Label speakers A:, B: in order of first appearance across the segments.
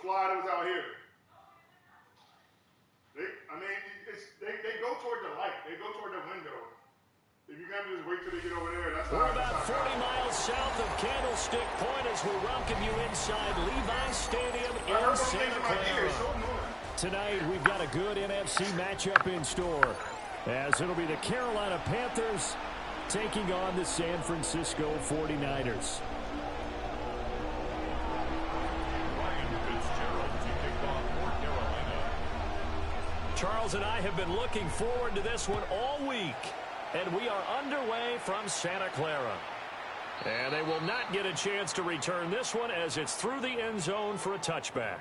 A: fly that was out here. They go toward the light. They go toward the window. If you can't just wait till they get over there, that's
B: We're about 40 miles south of Candlestick Point as we welcome you inside Levi Stadium in Santa Clara. Tonight, we've got a good NFC matchup in store, as it'll be the Carolina Panthers taking on the San Francisco 49ers. Charles and I have been looking forward to this one all week, and we are underway from Santa Clara. And they will not get a chance to return this one as it's through the end zone for a touchback.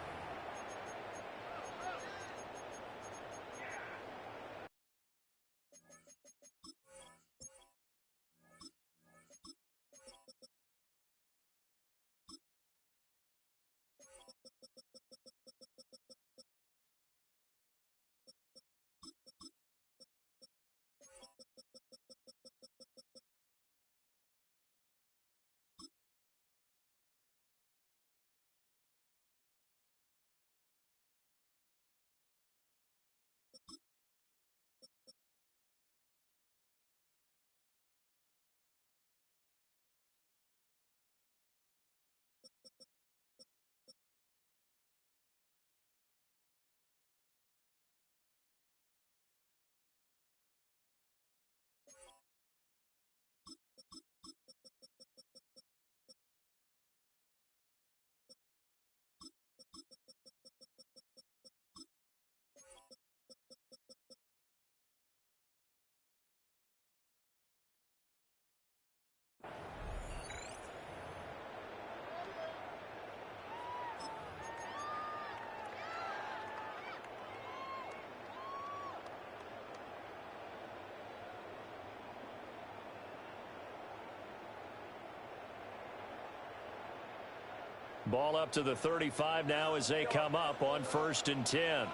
B: Ball up to the 35 now as they come up on 1st and 10.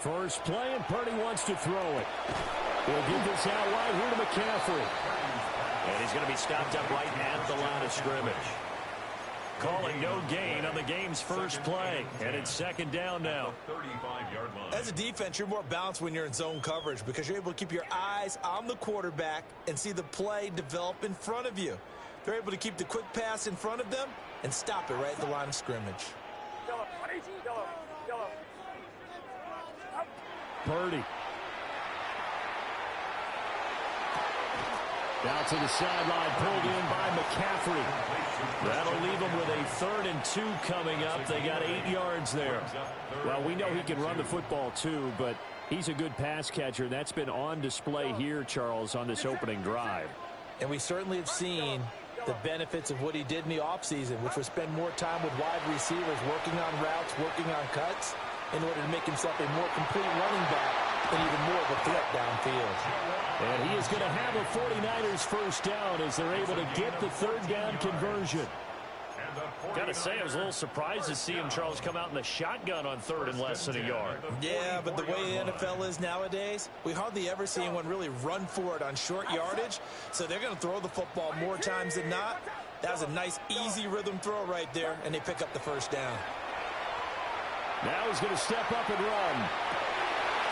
B: First play, and Purdy wants to throw it. He'll give this out wide here to McCaffrey. And he's going to be stopped up right at the line of scrimmage. Calling no gain on the game's first play. And it's 2nd down now.
C: As a defense, you're more balanced when you're in zone coverage because you're able to keep your eyes on the quarterback and see the play develop in front of you. They're able to keep the quick pass in front of them and stop it right at the line of scrimmage.
B: Purdy. Down to the sideline, pulled in by McCaffrey. That'll leave them with a 3rd and 2 coming up. They got 8 yards there. Well, we know he can run the football too, but he's a good pass catcher. That's been on display here, Charles, on this opening drive.
C: And we certainly have seen the benefits of what he did in the offseason, which was spend more time with wide receivers, working on routes, working on cuts, in order to make himself a more complete running back and even more of a threat downfield.
B: And he is going to have a 49ers first down as they're able to get the 3rd down conversion. Got to say, I was a little surprised to see him, Charles, come out in the shotgun on 3rd and less than a yard.
C: Yeah, but the way the NFL is nowadays, we hardly ever see anyone really run for it on short yardage. So they're going to throw the football more times than not. That was a nice, easy rhythm throw right there, and they pick up the first down.
B: Now he's going to step up and run.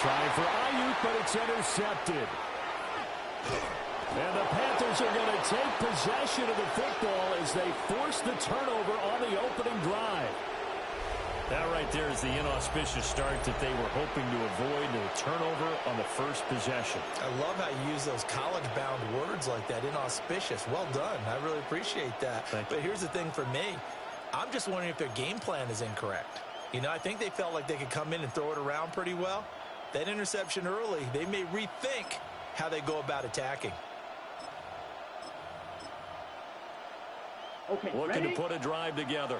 B: Trying for Ayuk, but it's intercepted. And the Panthers are going to take possession of the football as they force the turnover on the opening drive. That right there is the inauspicious start that they were hoping to avoid, the turnover on the first possession.
C: I love how you use those college-bound words like that, inauspicious. Well done. I really appreciate that. But here's the thing for me. I'm just wondering if their game plan is incorrect. You know, I think they felt like they could come in and throw it around pretty well. That interception early, they may rethink how they go about attacking.
D: Okay,
B: looking
D: ready?
B: to put a drive together.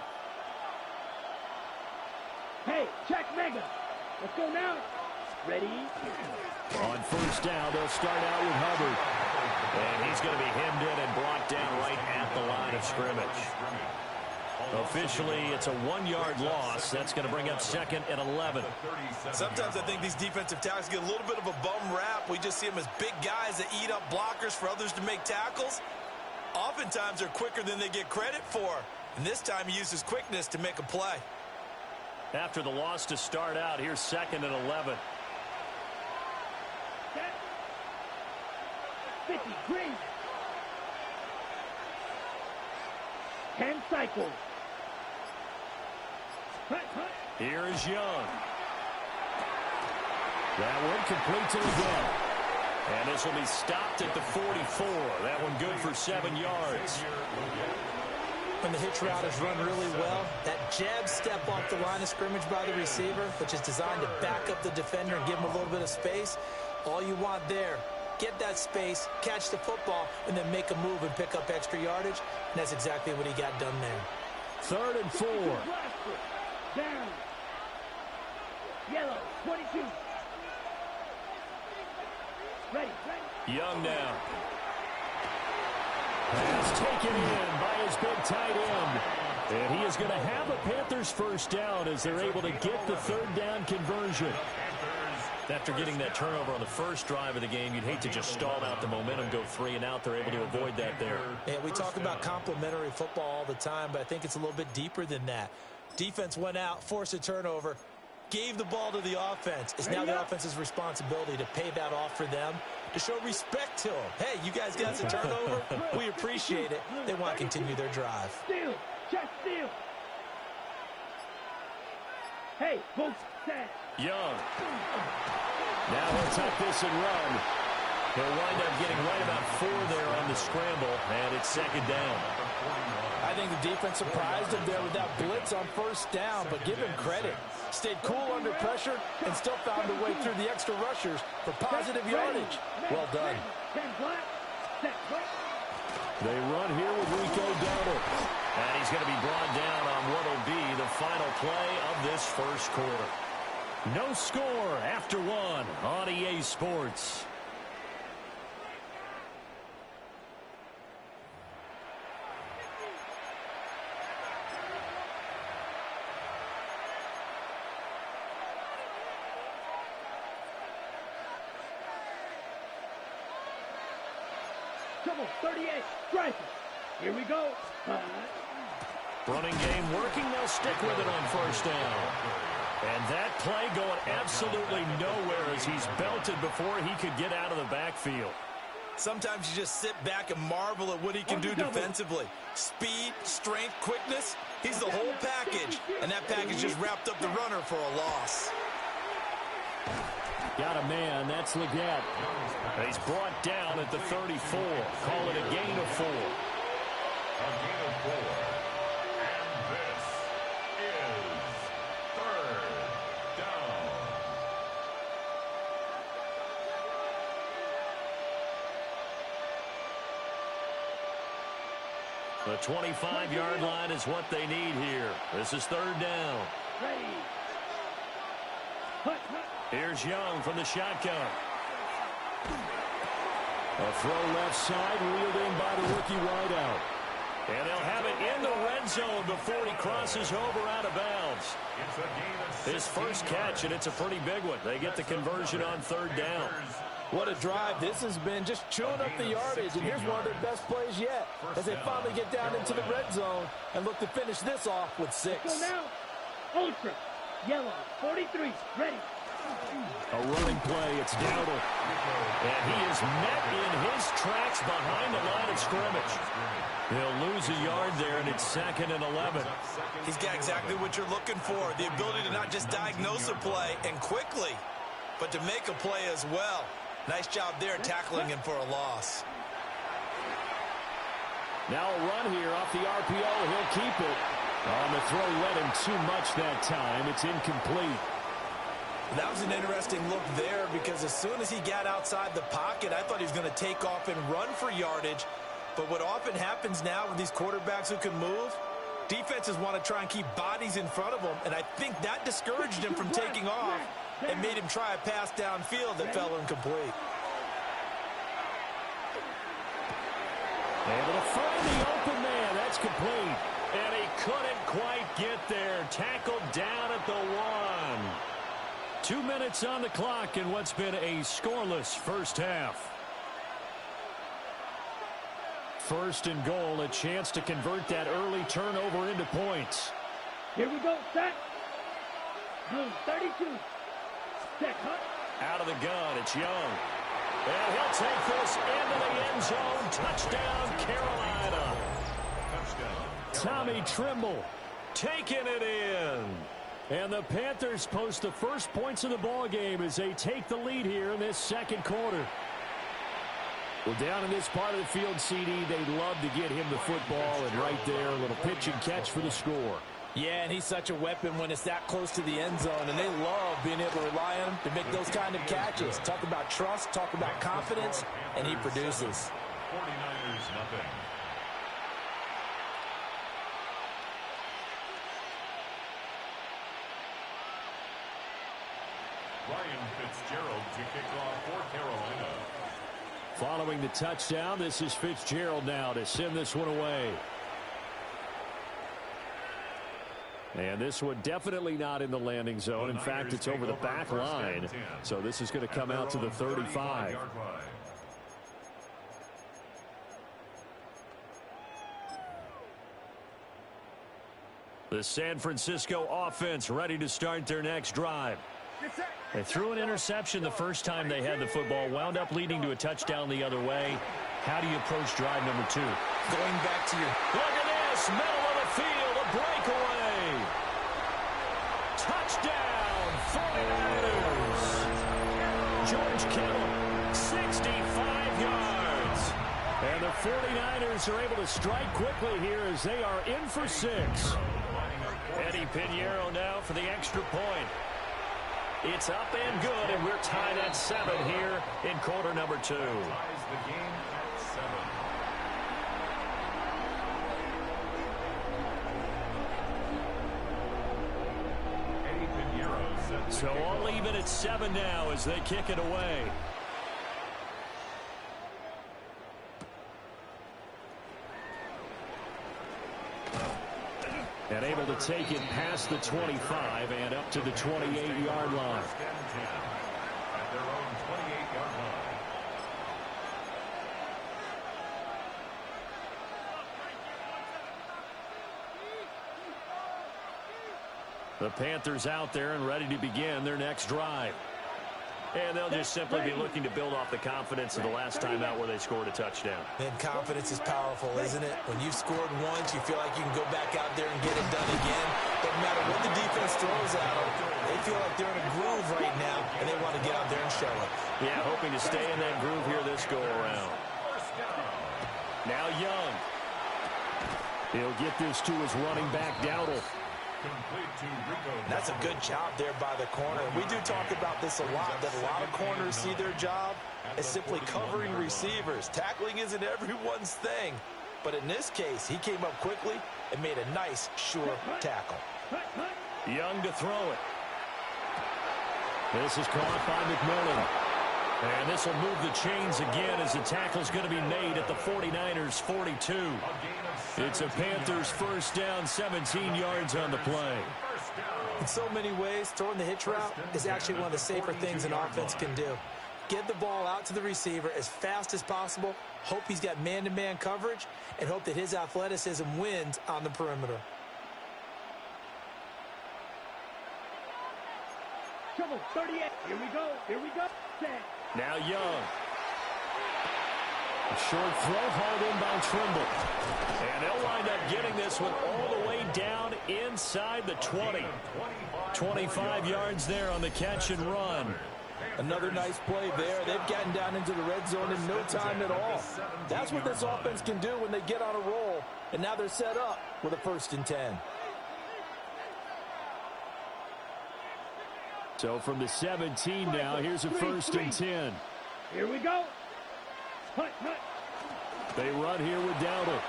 D: Hey, check mega. Let's go now. Ready?
B: On first down, they'll start out with Hubbard. And he's going to be hemmed in and brought down right at the line of scrimmage. Officially, it's a 1-yard loss. That's going to bring up 2nd and 11.
C: Sometimes I think these defensive tackles get a little bit of a bum rap. We just see them as big guys that eat up blockers for others to make tackles. Oftentimes, they're quicker than they get credit for. And this time he used his quickness to make a play.
B: After the loss to start out, here's 2nd and 11.
D: 50, green. 10 cycles.
B: Here is Young. That one complete to the ground. And this will be stopped at the 44. That one good for 7 yards.
C: When the hitch route is run really well, that jab step off the line of scrimmage by the receiver, which is designed to back up the defender and give him a little bit of space, all you want there, get that space, catch the football, and then make a move and pick up extra yardage, and that's exactly what he got done there.
B: 3rd and 4.
D: Down. Yellow, 22. Ready.
B: Young now. Pass taken in by his big tight end. And he is going to have a Panthers first down as they're able to get the 3rd down conversion. After getting that turnover on the first drive of the game, you'd hate to just stall out the momentum, go 3 and out. They're able to avoid that there.
C: Yeah, we talk about complementary football all the time, but I think it's a little bit deeper than that. Defense went out, forced a turnover, gave the ball to the offense. It's now the offense's responsibility to pay that off for them, to show respect to them. Hey, you guys got some turnover? We appreciate it. They want to continue their drive.
D: Steal. Check steal. Hey, both set.
B: Young. Now he'll take this and run. He'll wind up getting right about 4 there on the scramble, and it's 2nd down.
C: I think the defense surprised him there with that blitz on 1st down, but give him credit. Stayed cool under pressure and still found a way through the extra rushers for positive yardage. Well done.
B: They run here with Rico Dowdle. And he's going to be brought down on what will be the final play of this first quarter. No score after 1 on EA Sports.
D: Trouble, 38, strike. Here we go.
B: Running game working. They'll stick with it on 1st down. And that play going absolutely nowhere as he's belted before he could get out of the backfield.
C: Sometimes you just sit back and marvel at what he can do defensively. Speed, strength, quickness. He's the whole package. And that package just wrapped up the runner for a loss.
B: Got a man. That's Leggett. He's brought down at the 34. Call it a gain of 4.
E: A gain of 4. And this is 3rd down.
B: The 25-yard line is what they need here. This is 3rd down. Here's Young from the shotgun. A throw left side, reeled in by the rookie wideout. And they'll have it in the red zone before he crosses over out of bounds. His first catch, and it's a pretty big one. They get the conversion on 3rd down.
C: What a drive. This has been just chewing up the yardage, and here's one of their best plays yet as they finally get down into the red zone and look to finish this off with 6.
D: So now, ultra, yellow, 43, ready.
B: A running play, it's Dowdle. And he is met in his tracks behind the line of scrimmage. He'll lose a yard there, and it's 2nd and 11.
C: He's got exactly what you're looking for, the ability to not just diagnose a play and quickly, but to make a play as well. Nice job there tackling him for a loss.
B: Now a run here off the RPO. He'll keep it. On the throw, led him too much that time. It's incomplete.
C: That was an interesting look there because as soon as he got outside the pocket, I thought he was going to take off and run for yardage. But what often happens now with these quarterbacks who can move, defenses want to try and keep bodies in front of them, and I think that discouraged him from taking off and made him try a pass downfield that fell incomplete.
B: Able to find the open man. That's complete. And he couldn't quite get there. Tackled down at the 1. 2 minutes on the clock in what's been a scoreless first half. first and goal, a chance to convert that early turnover into points.
D: Here we go, set. Blue 32. Set, hut.
B: Out of the gun, it's Young. And he'll take this into the end zone. Touchdown, Carolina. Tommy Trimble taking it in. And the Panthers post the first points of the ball game as they take the lead here in this second quarter. Well, down in this part of the field, CD, they'd love to get him the football, and right there, a little pitch and catch for the score.
C: Yeah, and he's such a weapon when it's that close to the end zone, and they love being able to rely on him to make those kind of catches. Talk about trust, talk about confidence, and he produces.
E: 49ers nothing. Ryan Fitzgerald to kick off for Carolina.
B: Following the touchdown, this is Fitzgerald now to send this one away. And this one definitely not in the landing zone. In fact, it's over the back line. So this is going to come out to the 35. The San Francisco offense ready to start their next drive. They threw an interception the first time they had the football, wound up leading to a touchdown the other way. How do you approach drive number 2?
C: Going back to your...
B: Look at this, middle of the field, a breakaway. Touchdown, 49ers. George Kittle, 65 yards. And the 49ers are able to strike quickly here as they are in for 6. Eddie Pinheiro now for the extra point. It's up and good, and we're tied at 7 here in quarter number 2.
E: Ties the game at 7. Eddie Pinheiro sets
B: So all even at 7 now as they kick it away. And able to take it past the 25 and up to the 28-yard line.
E: At their own 28-yard line.
B: The Panthers out there and ready to begin their next drive. And they'll just simply be looking to build off the confidence of the last time out where they scored a touchdown.
C: And confidence is powerful, isn't it? When you've scored once, you feel like you can go back out there and get it done again. Doesn't matter what the defense throws at them. They feel like they're in a groove right now, and they want to get out there and show it.
B: Yeah, hoping to stay in that groove here this go-around. Now Young. He'll get this to his running back, Dowdle.
C: That's a good job there by the corner. We do talk about this a lot, that a lot of corners see their job as simply covering receivers. Tackling isn't everyone's thing. But in this case, he came up quickly and made a nice, sure tackle.
B: Young to throw it. This is caught by McMillan. And this will move the chains again as the tackle's going to be made at the 49ers' 42. It's a Panthers first down, 17 yards on the play.
C: In so many ways, throwing the hitch route is actually one of the safer things an offense can do. Get the ball out to the receiver as fast as possible, hope he's got man-to-man coverage, and hope that his athleticism wins on the perimeter.
D: Trouble 38. Here we go. Here we go. Set.
B: Now Young. A short throw hauled in by Trimble. And they'll wind up getting this one all the way down inside the 20. 25 yards there on the catch and run.
C: Another nice play there. They've gotten down into the red zone in no time at all. That's what this offense can do when they get on a roll. And now they're set up with a 1st and 10.
B: So from the 17 now, here's a 1st and 10.
D: Here we go. Hut, hut.
B: They run here with Dowdle.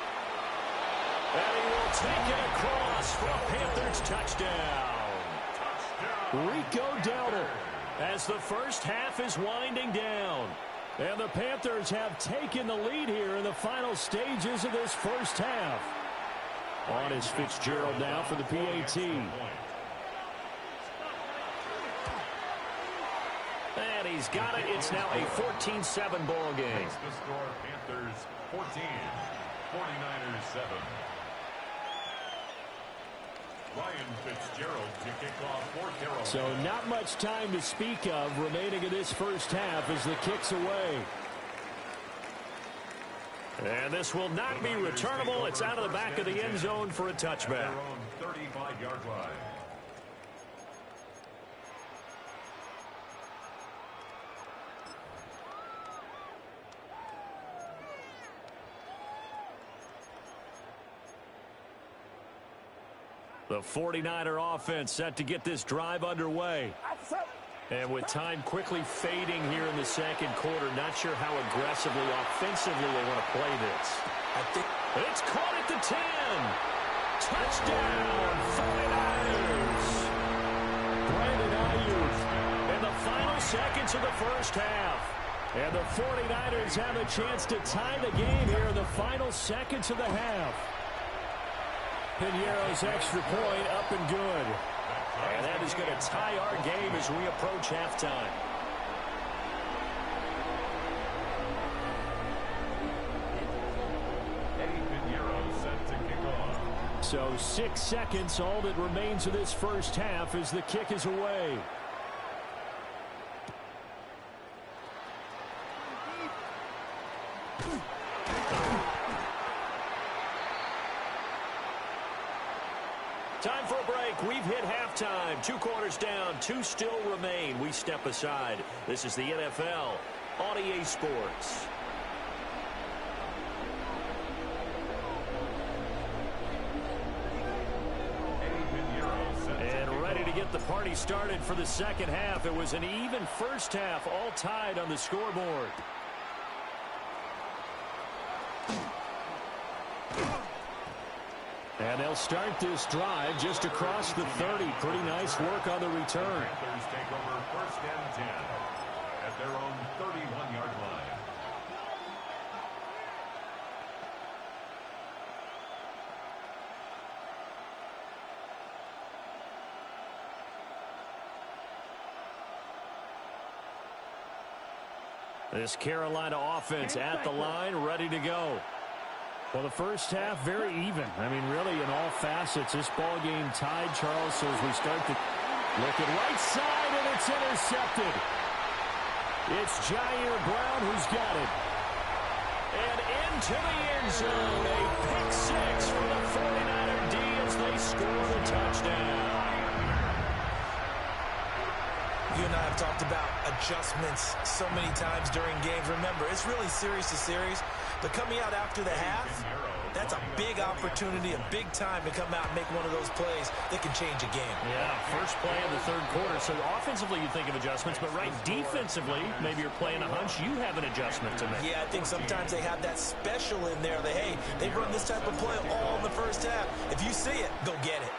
B: And he will take it across for a Panthers touchdown. Rico Dowdle as the first half is winding down. And the Panthers have taken the lead here in the final stages of this first half. On is Fitzgerald now for the PAT. And he's got it. It's now a 14-7 ball game.
E: The score, Panthers 14, 49ers 7. Ryan Fitzgerald to kick off for Carolina.
B: So not much time to speak of remaining in this first half as the kick's away. And this will not be returnable. It's out of the back of the end zone for a touchback.
E: Their own 35-yard line.
B: The 49er offense set to get this drive underway. And with time quickly fading here in the second quarter, not sure how aggressively, offensively they want to play this.
C: I think
B: It's caught at the 10. Touchdown, 49ers. Brandon Ayuk in the final seconds of the first half. And the 49ers have a chance to tie the game here in the final seconds of the half. Piñeiro's extra point up and good. And that is going to tie our game as we approach halftime.
E: Eddie Piñeiro set to kick off.
B: So 6 seconds, all that remains of this first half as the kick is away. Time for a break. We've hit halftime. 2 quarters down. 2 still remain. We step aside. This is the NFL on EA Sports. And ready to get the party started for the second half. It was an even first half, all tied on the scoreboard. And they'll start this drive just across the 30. Pretty nice work on the return.
E: Panthers take over 1st and 10 at their own 31-yard line.
B: This Carolina offense at the line, ready to go. Well, the first half, very even. I mean, really, in all facets, this ball game tied, Charles. So as we start to look at right side, and it's intercepted. It's Jair Brown who's got it. And into the end zone, a pick six for the 49er D as they score the touchdown.
C: you and I have talked about adjustments so many times during games. Remember, it's really series to series, but coming out after the half, that's a big opportunity, a big time to come out and make one of those plays that can change a game.
B: Yeah, first play of the third quarter. So offensively, you think of adjustments, but right defensively, maybe you're playing a hunch. You have an adjustment to make.
C: Yeah, I think sometimes they have that special in there that, hey, they run this type of play all in the first half. If you see it, go get it.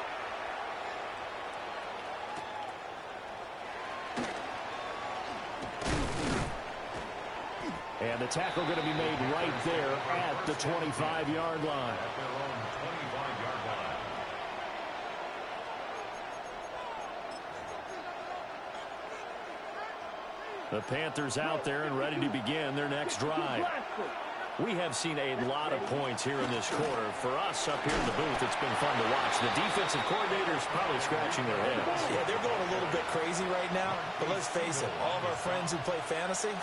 B: And the tackle going to be made right there at the 25-yard line.
E: At their own 25-yard line.
B: The Panthers out there and ready to begin their next drive. We have seen a lot of points here in this quarter. For us up here in the booth, it's been fun to watch. The defensive coordinators probably scratching their heads.
C: Yeah, they're going a little bit crazy right now, but let's face it, all of our friends who play fantasy,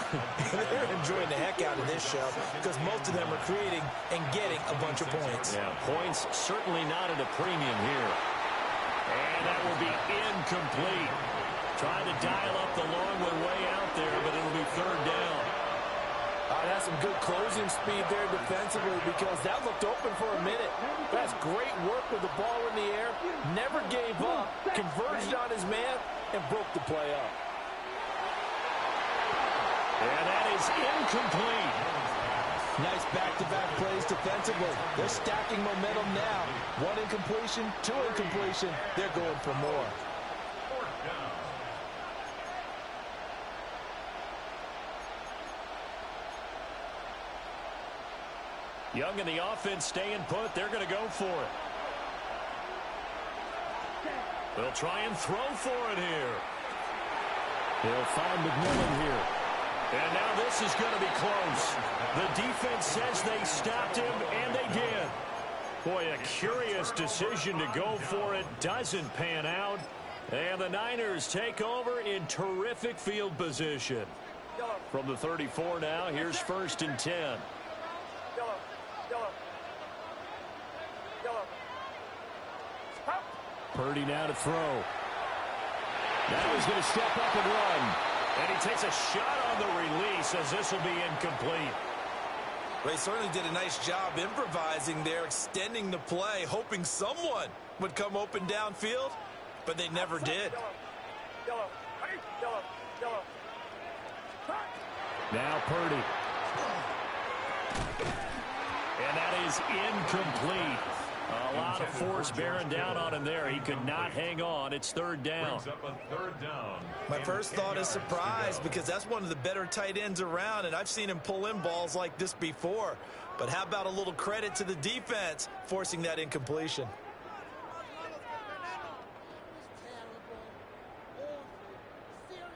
C: they're enjoying the heck out of this show because most of them are creating and getting a bunch of points.
B: Yeah, points certainly not at a premium here. And that will be incomplete. Trying to dial up the long one way out there, but it'll be third down.
F: That's some good closing speed there defensively because that looked open for a minute. That's great work with the ball in the air. Never gave up, converged on his man, and broke the play up.
B: And that is incomplete.
C: Nice back-to-back plays defensively. They're stacking momentum now. One incompletion, two incompletion. They're going for more.
E: Fourth down.
B: Young in the offense staying put. They're going to go for it. They'll try and throw for it here. They'll find McMillan here. And now this is going to be close. The defense says they stopped him, and they did. Boy, a curious decision to go for it. Doesn't pan out. And the Niners take over in terrific field position. From the 34 now, here's 1st and 10. Purdy now to throw. Now he's going to step up and run. And he takes a shot on the release as this will be incomplete.
C: They certainly did a nice job improvising there, extending the play, hoping someone would come open downfield, but they never did.
B: Now Purdy. And that is incomplete. A lot of force bearing down on him there. He could not hang on. It's 3rd down.
C: My first thought is surprise because that's one of the better tight ends around, and I've seen him pull in balls like this before. But how about a little credit to the defense forcing that incompletion?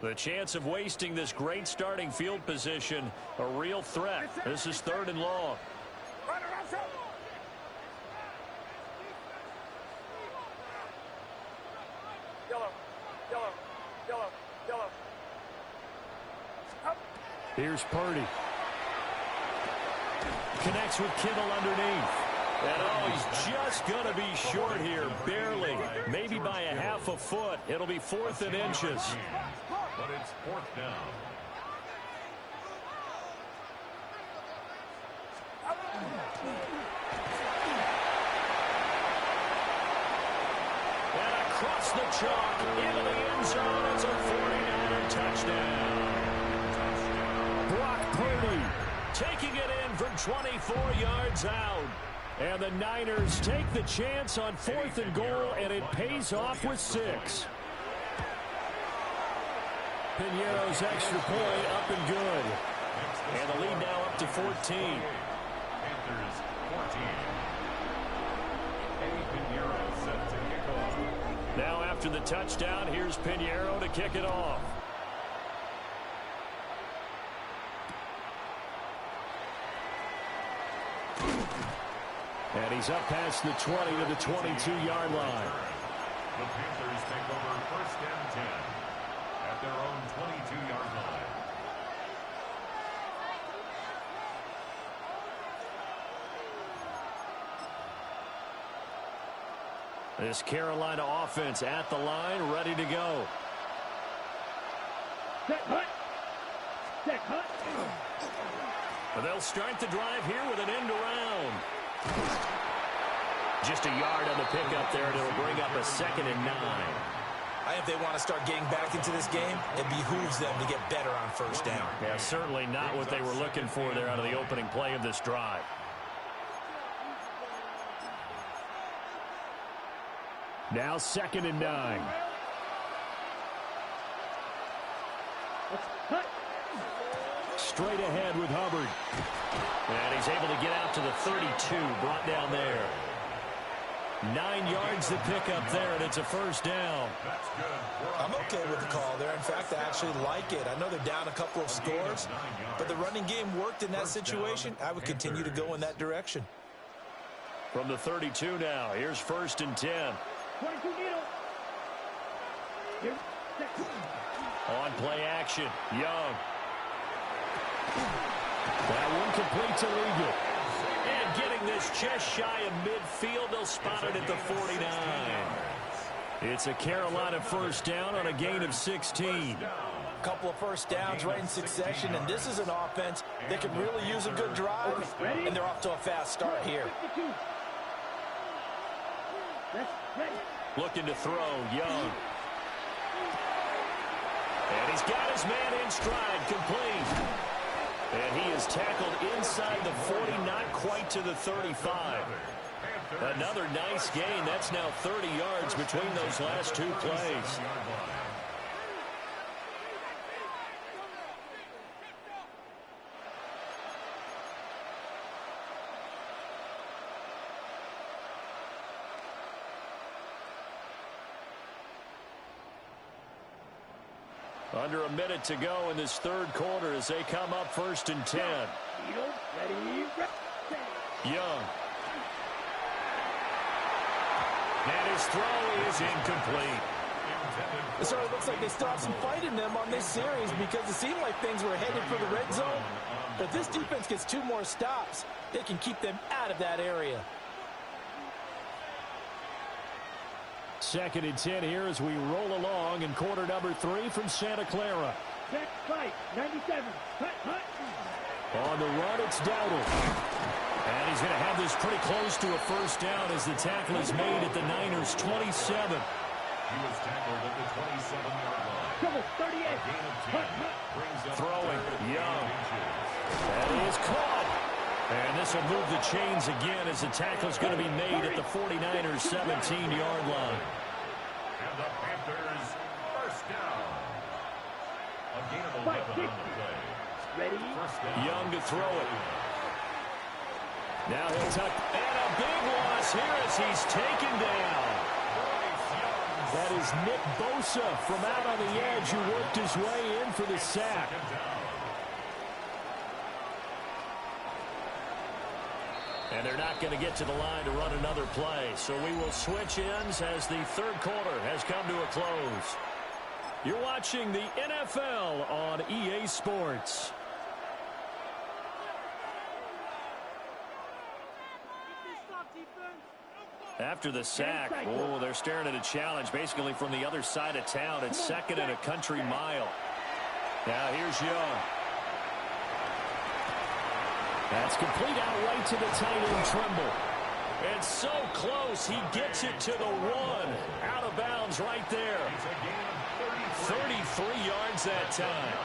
B: The chance of wasting this great starting field position, a real threat. This is 3rd and long. Here's Purdy. Connects with Kittle underneath. And oh, he's just going to be short here, barely. Maybe by a half a foot. It'll be 4th and inches.
E: But it's 4th down.
B: And across the chalk, into the end zone. It's a 49er touchdown. Brock Purdy taking it in from 24 yards out. And the Niners take the chance on 4th and goal, and it pays off with 6. Piñeiro's extra point up and good. And the lead now up to 14.
E: Panthers 14. Eddie Piñeiro set to kick off.
B: Now after the touchdown, here's Piñeiro to kick it off. And he's up past the 20 to the 22-yard line.
E: The Panthers take over 1st and 10 at their own 22-yard line.
B: This Carolina offense at the line, ready to go.
D: Set hut. Set hut.
B: They'll start the drive here with an end around. Just a yard on the pickup there, and it'll bring up a 2nd and 9.
C: I think if they want to start getting back into this game, it behooves them to get better on 1st down.
B: Yeah, certainly not what they were looking for there out of the opening play of this drive. Now 2nd and 9. Straight ahead with Hubbard. And he's able to get out to the 32, brought down there. 9 yards to pick up there, and it's a 1st down.
C: I'm okay with the call there. In fact, I actually like it. I know they're down a couple of scores, but the running game worked in that situation. I would continue to go in that direction.
B: From the 32 now, here's 1st and 10.
D: 22 needle. Here.
B: On play action, Young. That one complete to Legal. And getting this just shy of midfield, they'll spot it at the 49. It's a Carolina 1st down on a gain of 16.
C: Couple of 1st downs right in succession, and this is an offense that can really use a good drive, and they're off to a fast start here.
B: Looking to throw, Young. And he's got his man in stride, complete. And he is tackled inside the 40, not quite to the 35. Another nice gain. That's now 30 yards between those last 2 plays. Under a minute to go in this third quarter as they come up 1st and 10. Young. And his throw is incomplete.
F: It certainly looks like they still have some fight in them on this series because it seemed like things were headed for the red zone. But if this defense gets 2 more stops, they can keep them out of that area.
B: 2nd and 10 here as we roll along in quarter number 3 from Santa Clara.
D: Check, fight, 97. Hut.
B: On the run, it's Dowdle. And he's going to have this pretty close to a first down as the tackle is made at the Niners' 27.
E: He was tackled at the 27-yard line.
D: Trouble, 38.
B: Throwing, Young. That is caught. And this will move the chains again as the tackle is going to be made at the 49ers' 17-yard line.
E: And the Panthers first down. A gain of 11 on the play.
D: Ready?
B: Young to throw it. Now he'll tuck. And a big loss here as he's taken down. That is Nick Bosa from out on the edge who worked his way in for the sack. And they're not going to get to the line to run another play. So we will switch ends as the third quarter has come to a close. You're watching the NFL on EA Sports. After the sack, oh, they're staring at a challenge basically from the other side of town. It's 2nd and a country mile. Now here's Young. That's complete out right to the tight end, Trimble. And so close, he gets it to the 1. Out of bounds right there. 33 yards that time.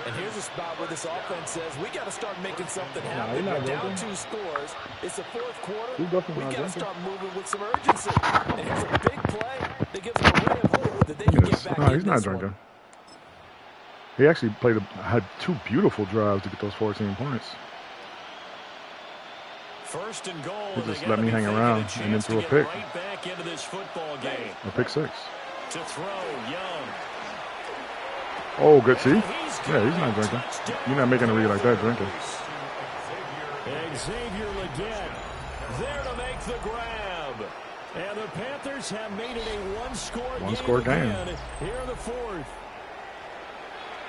F: And here's a spot where this offense says, we got to start making something happen. We're down 2 scores. It's the 4th quarter. We got to start moving with some urgency. And here's a big play that gives them a ray of hope that they can get back in
A: he's not
F: this
A: drinking.
F: one.
A: He actually had 2 beautiful drives to get those 14 points.
B: 1st and goal.
A: He just let me hang around and then threw a pick.
B: Right back into this football game.
A: A pick 6.
B: To throw, Young.
A: Oh, good. See? Yeah, he's not drinking. You're not making a read like that drinking.
B: Xavier Legette there to make the grab. And the Panthers have made it a one-score game here in the 4th.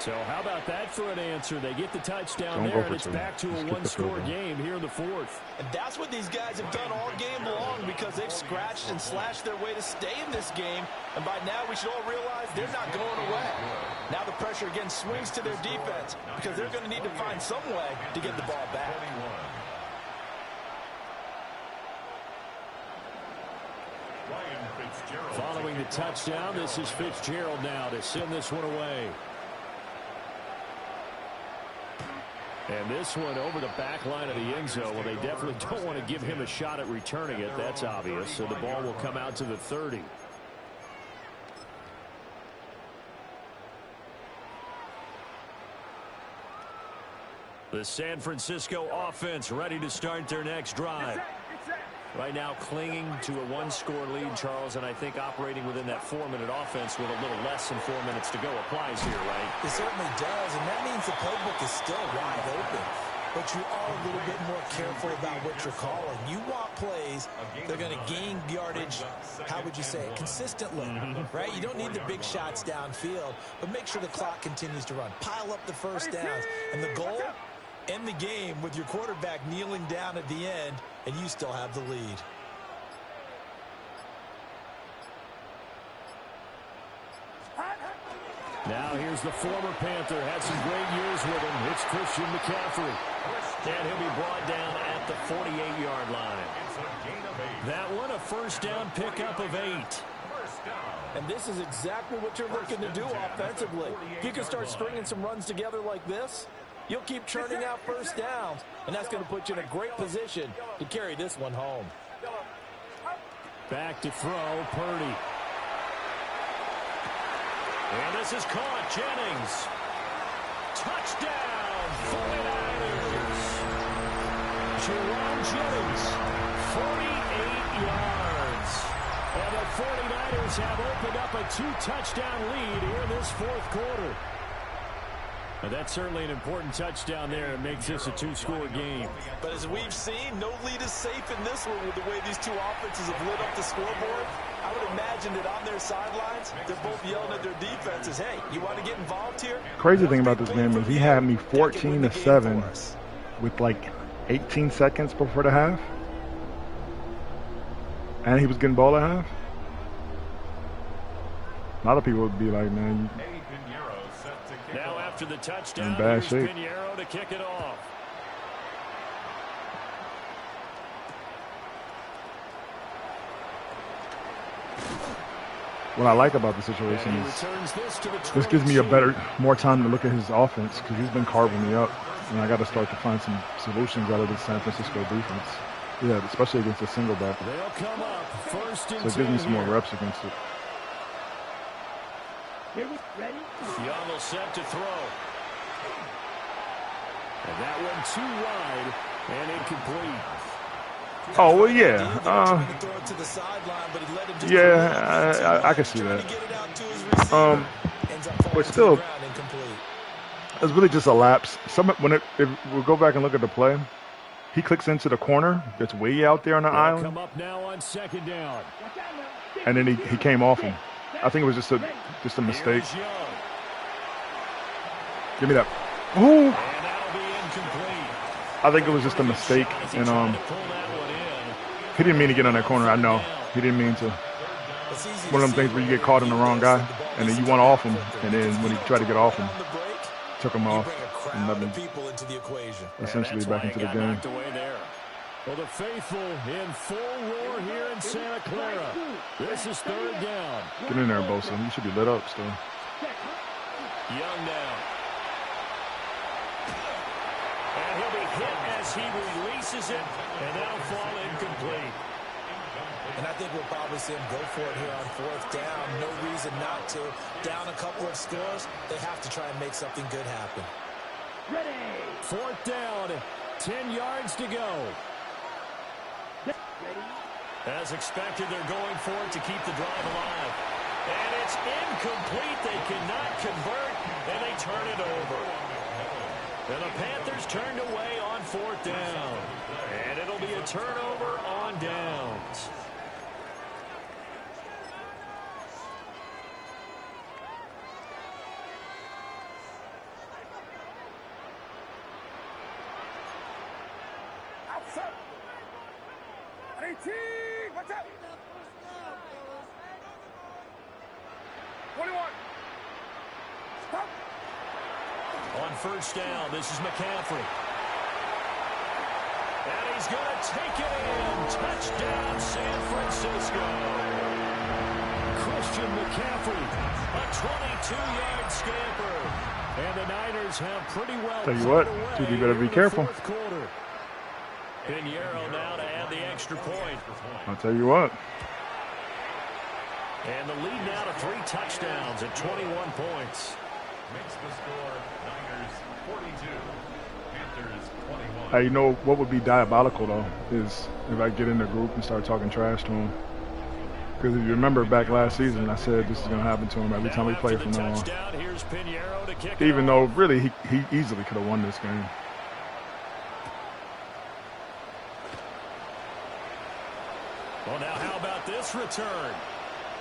B: So how about that for an answer? They get the touchdown there, and it's back to a one-score game here in the 4th.
F: And that's what these guys have done all game long because they've scratched and slashed their way to stay in this game. And by now, we should all realize they're not going away. Now the pressure again swings to their defense because they're going to need to find some way to get the ball back.
B: Following the touchdown, this is Fitzgerald now to send this one away. And this one over the back line of the end zone. Well, they definitely don't want to give him a shot at returning it. That's obvious. So the ball will come out to the 30. The San Francisco offense ready to start their next drive. Right now clinging to a one-score lead, Charles, and I think operating within that 4-minute offense with a little less than 4 minutes to go applies here, right?
F: It certainly does, and that means the playbook is still wide open. But you are a little bit more careful about what you're calling. You want plays that are going to gain yardage, how would you say it, consistently, right? You don't need the big shots downfield, but make sure the clock continues to run. Pile up the first downs. And the goal? End the game with your quarterback kneeling down at the end, and you still have the lead.
B: Now here's the former Panther. Had some great years with him. It's Christian McCaffrey. And he'll be brought down at the 48-yard line. That one, a first down pickup of 8.
F: And this is exactly what you're looking to do offensively. If you can start stringing some runs together like this, you'll keep churning out first downs, and that's going to put you in a great position to carry this one home.
B: Back to throw, Purdy. And this is caught, Jennings. Touchdown, 49ers. Jerome Jennings, 48 yards. And the Niners have opened up a 2-touchdown lead here in this fourth quarter. But that's certainly an important touchdown there. It makes this a 2-score game.
F: But as we've seen, no lead is safe in this one with the way these two offenses have lit up the scoreboard. I would imagine that on their sidelines, they're both yelling at their defenses, hey, you want to get involved here?
A: Crazy thing about this game is he had me 14-7 with like 18 seconds before the half. And he was getting ball at half. A lot of people would be like, man,
B: now after the touchdown,
A: in bad
B: here's
A: shape.
B: Pinheiro to kick it off.
A: What I like about the situation is this gives me more time to look at his offense because he's been carving me up, and I got to start to find some solutions out of the San Francisco defense. Yeah, especially against a single back.
B: They'll come up first and
A: so it gives me some more reps against it.
B: Young will set to throw. And that one too wide and incomplete.
A: Oh, well, yeah. I can see that. But still, it's really just a lapse. If we'll go back and look at the play, he clicks into the corner that's way out there on the island.
B: Come up now on second down.
A: And then he came off him. I think it was just a mistake. Give me that. Ooh. I think it was just a mistake. And he didn't mean to get on that corner. I know. He didn't mean to. One of them things where you get caught in the wrong guy, and then you want off him, and then when he tried to get off him, took him off, and let him essentially back into the game.
B: Well, the faithful in full roar here in Santa Clara. This is third down.
A: Get in there, Bosa. You should be lit up still.
B: Young now. And he'll be hit as he releases it, and that'll fall incomplete.
C: And I think we'll probably see him go for it here on fourth down. No reason not to. Down a couple of scores, they have to try and make something good happen.
B: Ready. Fourth down, 10 yards to go. As expected, they're going for it to keep the drive alive. And it's incomplete. They cannot convert, and they turn it over. And the Panthers turned away on fourth down. And it'll be a turnover on downs.
D: Outside. 18. Watch out. 21. Stop.
B: On first down, this is McCaffrey. And he's going to take it in. Touchdown, San Francisco. Christian McCaffrey, a 22-yard scamper. And the Niners have pretty well.
A: Tell you what, you better be careful.
B: Pinheiro now to add the extra point.
A: I'll tell you what.
B: And the lead now to 3 touchdowns at 21 points.
E: Makes the score Niners 42, Panthers 21.
A: Hey, you know what would be diabolical though is if I get in the group and start talking trash to him. Because if you remember back last season, I said this is going to happen to him every time we play from now on. Even though really he easily could have won this game.
B: Well, now how about this return?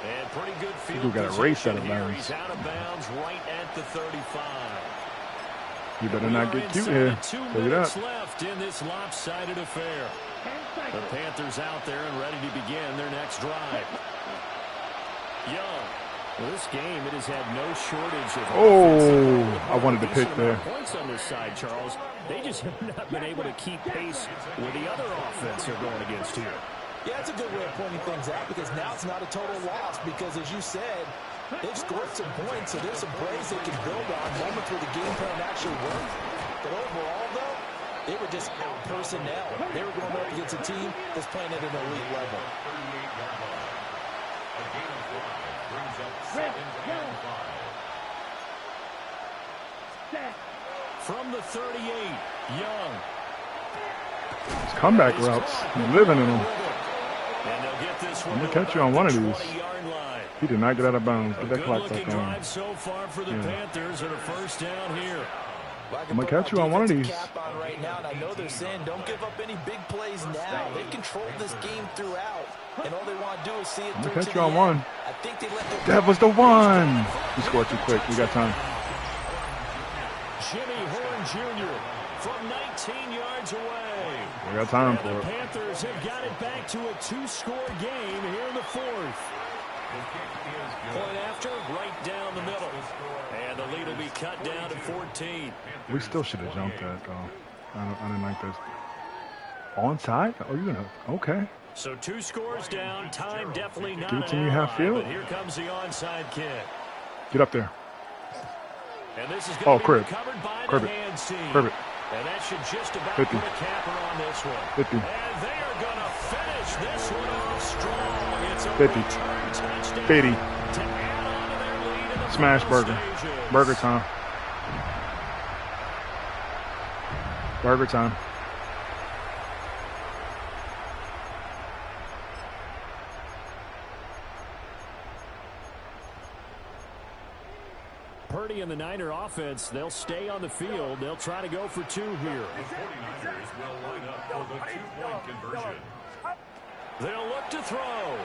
B: And pretty good field
A: got a race out of bounds.
B: He's out of bounds right at the 35.
A: You better not get cute here.
B: 2
A: Tell you
B: minutes
A: that.
B: left in this lopsided affair. The Panthers out there and ready to begin their next drive. Young. Well, this game, it has had no shortage of
A: I wanted to pick there.
B: Points on this side, Charles. They just have not been able to keep pace with the other offense they're going against here.
C: Yeah, that's a good way of pointing things out because now it's not a total loss because, as you said, they've scored some points, so there's some plays they can build on, moments where the game plan actually worked. But overall, though, they were just out personnel. They were going up against a team that's playing at an elite level.
E: A gain of 5 brings up 2nd and 5.
B: From the 38, Young.
A: It's comeback routes. You're living in them.
B: And they'll get this one.
A: I'm going to catch you on one of these.
B: 20-yard line.
A: He did not get out of bounds. Get that clock back on.
B: Drive so far for the Panthers and a first down here.
A: I'm going to catch you on one of these.
C: On right now, and I know they're saying don't give up any big plays now. They've controlled this game throughout, and all they want to do is see it
A: I'm
C: through
A: going to
C: to
A: catch you
C: the
A: on
C: end.
A: one.
C: I think they let
A: That was the one. You scored too quick. We got time.
B: Jimmy Horn Jr. from 19 yards away.
A: We got time for
B: The
A: it.
B: Panthers have got it back to a 2-score game here in the fourth. Point after, right down the middle. And the lead will be cut down to 14.
A: We still should have jumped that, though. I didn't like this. Onside? Oh, you're going to... Okay.
B: So 2 scores down. Time definitely not
A: Give it to
B: an
A: me half
B: ally,
A: field.
B: but here comes the onside kick.
A: Get up there.
B: And this is going to be
A: crib.
B: recovered by
A: Crib
B: the
A: it.
B: hands team.
A: Crib it.
B: And that should just about
A: 50.
B: put a capper on this one.
A: 50.
B: And they are going to finish this one off strong. It's a
A: 50.
B: return touchdown
A: 50.
B: to add on to their lead in the
A: Smash
B: final
A: burger.
B: stages.
A: Burger time. Burger time.
B: Purdy and the Niner offense, they'll stay on the field. They'll try to go for 2 here.
E: The 49ers will line up for the 2-point conversion.
B: They'll look to throw.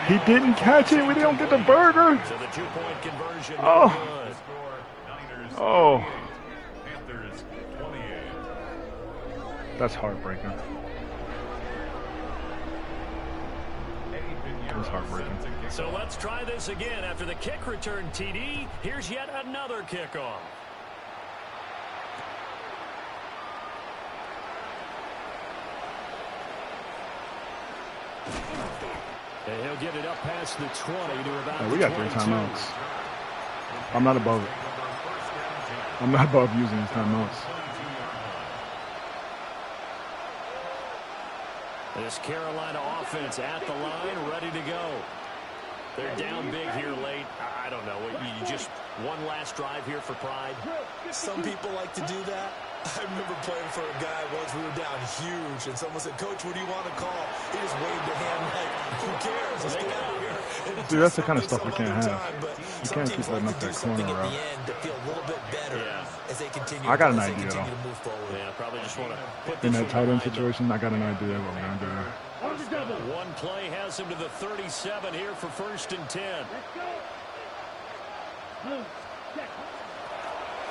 A: He didn't catch it. We didn't get the burger.
B: So the 2-point conversion.
A: Oh.
B: Good.
E: Score, Niners
A: Oh.
E: 28, Panthers 28.
A: That's heartbreaking. That's heartbreaking.
B: So let's try this again. After the kick return TD, here's yet another kickoff. And he'll get it up past the 20 to about
A: Yeah, we got 3 timeouts. I'm not above it. I'm not above using these timeouts.
B: This Carolina offense at the line, ready to go. They're down big here late. I don't know. You just one last drive here for pride.
C: Some people like to do that. I remember playing for a guy once. We were down huge, and someone said, "Coach, what do you want to call?" He just waved a hand like, "Who cares? Let's get out of here." And
A: Dude, that's the kind of stuff we
C: some
A: can't
C: other
A: have.
C: time, but
A: You
C: some
A: can't
C: teams
A: keep letting
C: like
A: up
C: to
A: that
C: do something
A: corner
C: at
A: route.
C: the end to feel a little bit better as they continue.
A: I got an
C: as they
A: idea,
C: continue
A: though.
C: to move forward.
B: Yeah, probably just want to put
A: In
B: this
A: that tight end
B: behind them.
A: situation, I got an idea what we're going to do.
D: On the double.
B: One play has him to the 37 here for 1st and 10.
D: Let's go. Move. Check.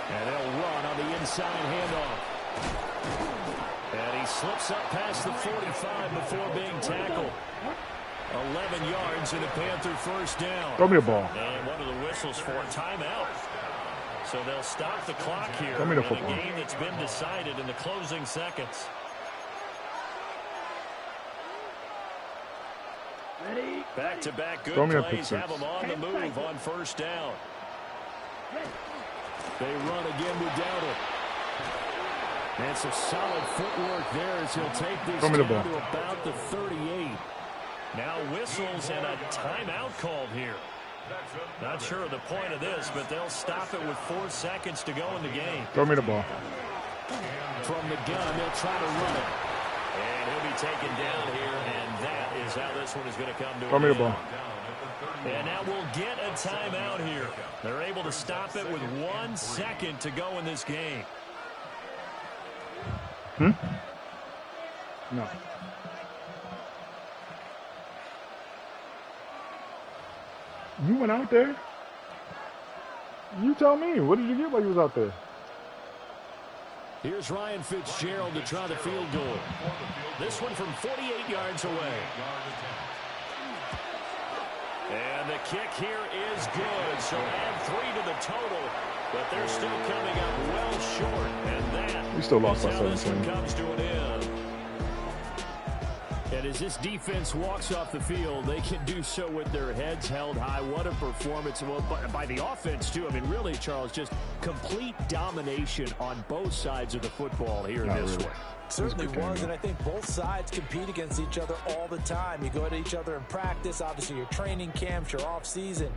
B: And they'll run on the inside handoff. And he slips up past the 45 before being tackled. 11 yards and a Panther first down.
A: Throw me the ball.
B: And one of the whistles for a timeout. So they'll stop the clock here
A: Throw me the
B: in a
A: football.
B: game that's been decided in the closing seconds.
D: Ready.
B: Back-to-back good
A: Throw me a pick
B: plays
A: six.
B: have them on the move on first down. They run again with Dowdle. And some solid footwork there as he'll take this
A: Throw me the
B: down
A: ball.
B: to about the 38. Now whistles and a timeout called here. Not sure of the point of this, but they'll stop it with 4 seconds to go in the game.
A: Throw me the ball.
B: From the gun, they'll try to run it. And he'll be taken down here, and that is how this one is going to come to
A: Throw
B: an
A: me the
B: end.
A: ball.
B: And now we'll get a timeout here. They're able to stop it with 1 second to go in this game.
A: No. You went out there? You tell me. What did you get while you was out there?
B: Here's Ryan Fitzgerald to try the field goal. This one from 48 yards away. And the kick here is good. So add 3 to the total. But they're still coming up well short. And that
A: We still lost by
B: is how this one
A: 17.
B: comes to an end. And as this defense walks off the field, they can do so with their heads held high. What a performance. Well, by the offense, too. I mean, really, Charles, just complete domination on both sides of the football here in
A: Not
B: this
A: really.
B: one.
C: Certainly
A: Good game,
C: was,
A: though.
C: and I think both sides compete against each other all the time. You go at each other in practice, obviously your training camps, your off season.